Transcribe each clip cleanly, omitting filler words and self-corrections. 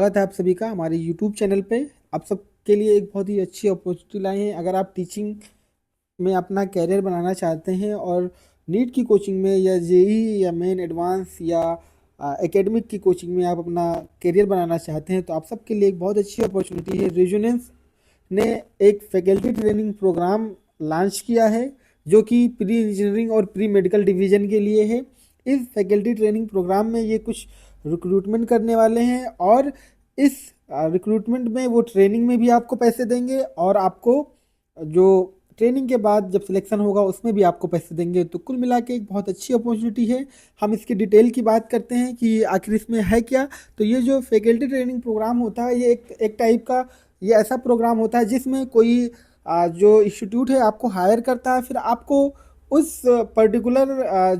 स्वागत है आप सभी का हमारे YouTube चैनल पे। आप सबके लिए एक बहुत ही अच्छी अपॉर्चुनिटी लाए हैं। अगर आप टीचिंग में अपना कैरियर बनाना चाहते हैं और नीट की कोचिंग में या जेई या मेन एडवांस या एकेडमिक की कोचिंग में आप अपना कैरियर बनाना चाहते हैं तो आप सबके लिए एक बहुत अच्छी अपॉर्चुनिटी है। रेजोनेंस ने एक फैकल्टी ट्रेनिंग प्रोग्राम लॉन्च किया है जो कि प्री इंजीनियरिंग और प्री मेडिकल डिवीज़न के लिए है। इस फैकल्टी ट्रेनिंग प्रोग्राम में ये कुछ रिक्रूटमेंट करने वाले हैं और इस रिक्रूटमेंट में वो ट्रेनिंग में भी आपको पैसे देंगे और आपको जो ट्रेनिंग के बाद जब सिलेक्शन होगा उसमें भी आपको पैसे देंगे। तो कुल मिला के एक बहुत अच्छी अपॉर्चुनिटी है। हम इसकी डिटेल की बात करते हैं कि आखिर इसमें है क्या। तो ये जो फैकल्टी ट्रेनिंग प्रोग्राम होता है ये एक टाइप का ये ऐसा प्रोग्राम होता है जिसमें कोई जो इंस्टीट्यूट है आपको हायर करता है, फिर आपको उस पर्टिकुलर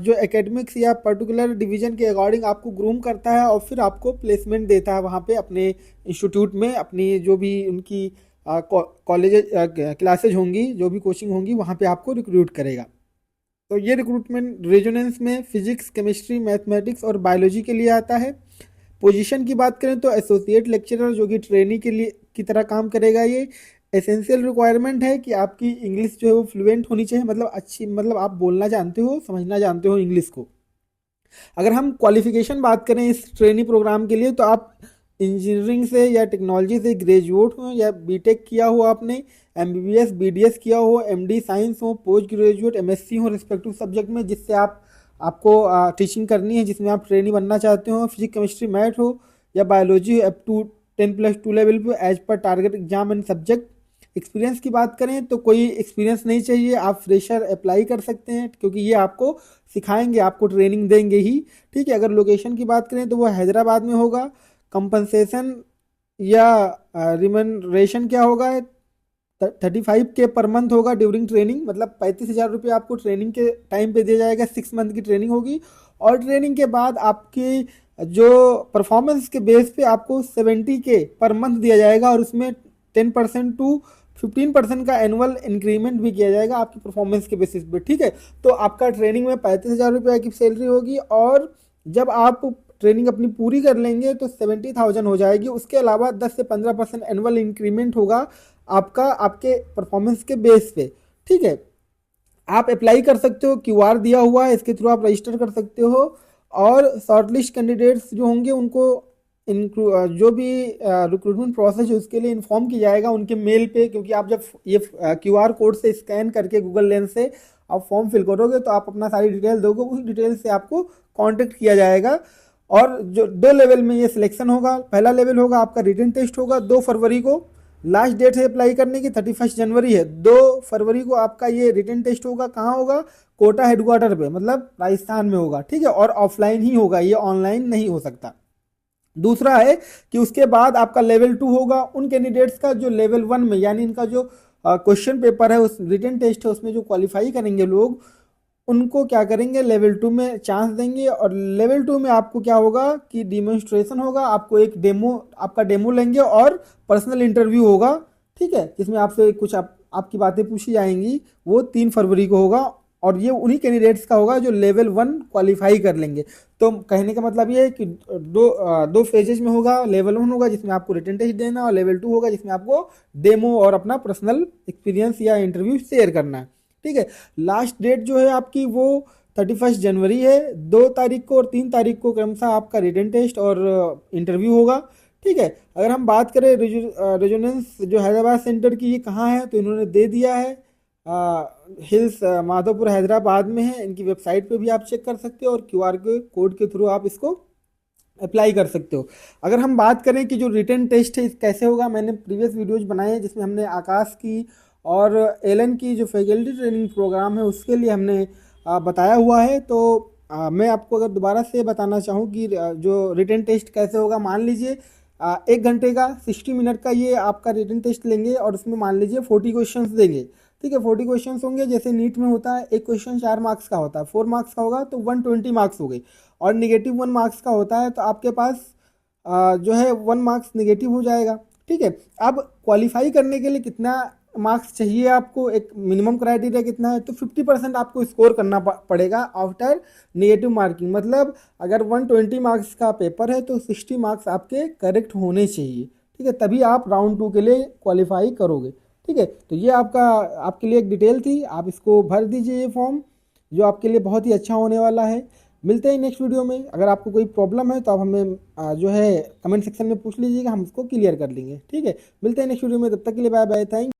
जो एकेडमिक्स या पर्टिकुलर डिवीजन के अकॉर्डिंग आपको ग्रूम करता है और फिर आपको प्लेसमेंट देता है वहाँ पे अपने इंस्टीट्यूट में। अपनी जो भी उनकी कॉलेज क्लासेज होंगी, जो भी कोचिंग होंगी, वहाँ पे आपको रिक्रूट करेगा। तो ये रिक्रूटमेंट रेजोनेंस में फिजिक्स, केमिस्ट्री, मैथमेटिक्स और बायोलॉजी के लिए आता है। पोजीशन की बात करें तो एसोसिएट लेक्चरर जो कि ट्रेनी के लिए की तरह काम करेगा। ये एसेंशियल रिक्वायरमेंट है कि आपकी इंग्लिश जो है वो फ्लुएंट होनी चाहिए, मतलब अच्छी, मतलब आप बोलना जानते हो, समझना जानते हो इंग्लिश को। अगर हम क्वालिफिकेशन बात करें इस ट्रेनी प्रोग्राम के लिए तो आप इंजीनियरिंग से या टेक्नोलॉजी से ग्रेजुएट हो या बीटेक किया हो, आपने एमबीबीएस बीडीएस किया हो, एमडी साइंस हो, पोस्ट ग्रेजुएट एमएससी हो रिस्पेक्टिव सब्जेक्ट में जिससे आपको टीचिंग करनी है, जिसमें आप ट्रेनी बनना चाहते हो, फिजिक्स केमिस्ट्री मैथ हो या बायोलॉजी अप टू 10+2 लेवल पे एज पर target exam and subject. Experience की बात करें तो कोई एक्सपीरियंस नहीं चाहिए, आप फ्रेशर अप्लाई कर सकते हैं क्योंकि ये आपको सिखाएंगे, आपको ट्रेनिंग देंगे ही। ठीक है। अगर लोकेशन की बात करें तो वो हैदराबाद में होगा। कंपनसेशन या रिमनरेशन क्या होगा, 35K पर मंथ होगा ड्यूरिंग ट्रेनिंग, मतलब 35,000 रुपये आपको ट्रेनिंग के टाइम पे दिया जाएगा। 6 मंथ की ट्रेनिंग होगी और ट्रेनिंग के बाद आपकी जो परफॉर्मेंस के बेस पे आपको 70K पर मंथ दिया जाएगा और उसमें 10% टू 15% का एनुअल इंक्रीमेंट भी किया जाएगा आपकी परफॉर्मेंस के बेसिस पे। ठीक है। तो आपका ट्रेनिंग में 35,000 रुपये की सैलरी होगी और जब आप ट्रेनिंग अपनी पूरी कर लेंगे तो 70,000 हो जाएगी। उसके अलावा 10 से 15% एनुअल इंक्रीमेंट होगा आपका आपके परफॉर्मेंस के बेस पे। ठीक है। आप अप्लाई कर सकते हो, क्यूआर दिया हुआ है, इसके थ्रू आप रजिस्टर कर सकते हो और शॉर्टलिस्ट कैंडिडेट्स जो होंगे उनको जो भी रिक्रूटमेंट प्रोसेस है उसके लिए इन्फॉर्म किया जाएगा उनके मेल पे, क्योंकि आप जब ये क्यूआर कोड से स्कैन करके गूगल लेंस से आप फॉर्म फिल करोगे तो आप अपना सारी डिटेल दोगे, उस डिटेल से आपको कांटेक्ट किया जाएगा। और जो 2 लेवल में ये सिलेक्शन होगा, पहला लेवल होगा आपका रिटन टेस्ट होगा 2 फरवरी को। लास्ट डेट है अप्लाई करने की 31 जनवरी है। 2 फरवरी को आपका ये रिटन टेस्ट होगा। कहाँ होगा? कोटा हेडक्वार्टर पे, मतलब राजस्थान में होगा। ठीक है। और ऑफलाइन ही होगा, ये ऑनलाइन नहीं हो सकता। दूसरा है कि उसके बाद आपका लेवल 2 होगा उन कैंडिडेट्स का जो लेवल 1 में, यानी इनका जो क्वेश्चन पेपर है, उस रिटन टेस्ट है, उसमें जो क्वालिफाई करेंगे लोग, उनको क्या करेंगे, लेवल 2 में चांस देंगे। और लेवल 2 में आपको क्या होगा कि डिमॉन्स्ट्रेशन होगा, आपको एक डेमो, आपका डेमो लेंगे और पर्सनल इंटरव्यू होगा। ठीक है। जिसमें आपसे कुछ आपकी बातें पूछी जाएंगी। वो 3 फरवरी को होगा और ये उन्हीं कैंडिडेट्स का होगा जो लेवल 1 क्वालिफाई कर लेंगे। तो कहने का मतलब ये है कि दो फेजेज में होगा। लेवल 1 होगा जिसमें आपको रिटन टेस्ट देना और लेवल 2 होगा जिसमें आपको डेमो और अपना पर्सनल एक्सपीरियंस या इंटरव्यू शेयर करना है। ठीक है। लास्ट डेट जो है आपकी वो 31 जनवरी है। 2 तारीख को और 3 तारीख को क्रमशः आपका रिटन टेस्ट और इंटरव्यू होगा। ठीक है। अगर हम बात करें रेजोनेंस जो हैदराबाद सेंटर की, ये कहाँ है, तो इन्होंने दे दिया है हिल्स माधोपुर हैदराबाद में है। इनकी वेबसाइट पे भी आप चेक कर सकते हो और क्यूआर के कोड के थ्रू आप इसको अप्लाई कर सकते हो। अगर हम बात करें कि जो रिटन टेस्ट है कैसे होगा, मैंने प्रीवियस वीडियोज बनाए हैं जिसमें हमने आकाश की और एलन की जो फैकल्टी ट्रेनिंग प्रोग्राम है उसके लिए हमने बताया हुआ है। तो मैं आपको अगर दोबारा से बताना चाहूँ कि जो रिटन टेस्ट कैसे होगा, मान लीजिए 1 घंटे का 60 मिनट का ये आपका रिटन टेस्ट लेंगे और उसमें मान लीजिए 40 क्वेश्चंस देंगे। ठीक है। 40 क्वेश्चंस होंगे, जैसे नीट में होता है एक क्वेश्चन 4 मार्क्स का होता है, 4 मार्क्स का होगा तो 120 मार्क्स हो गई। और निगेटिव 1 मार्क्स का होता है तो आपके पास जो है 1 मार्क्स निगेटिव हो जाएगा। ठीक है। अब क्वालिफाई करने के लिए कितना मार्क्स चाहिए आपको, एक मिनिमम क्राइटेरिया कितना है, तो 50% आपको स्कोर करना पड़ेगा आफ्टर नेगेटिव मार्किंग। मतलब अगर 120 मार्क्स का पेपर है तो 60 मार्क्स आपके करेक्ट होने चाहिए, ठीक है, तभी आप राउंड 2 के लिए क्वालिफाई करोगे। ठीक है, तो ये आपका आपके लिए एक डिटेल थी, आप इसको भर दीजिए ये फॉर्म, जो आपके लिए बहुत ही अच्छा होने वाला है। मिलते हैं नेक्स्ट वीडियो में। अगर आपको कोई प्रॉब्लम है तो आप हमें जो है कमेंट सेक्शन में पूछ लीजिएगा, हम उसको क्लियर कर लेंगे। ठीक है, मिलते हैं नेक्स्ट वीडियो में, तब तक के लिए बाय बाय, थैंक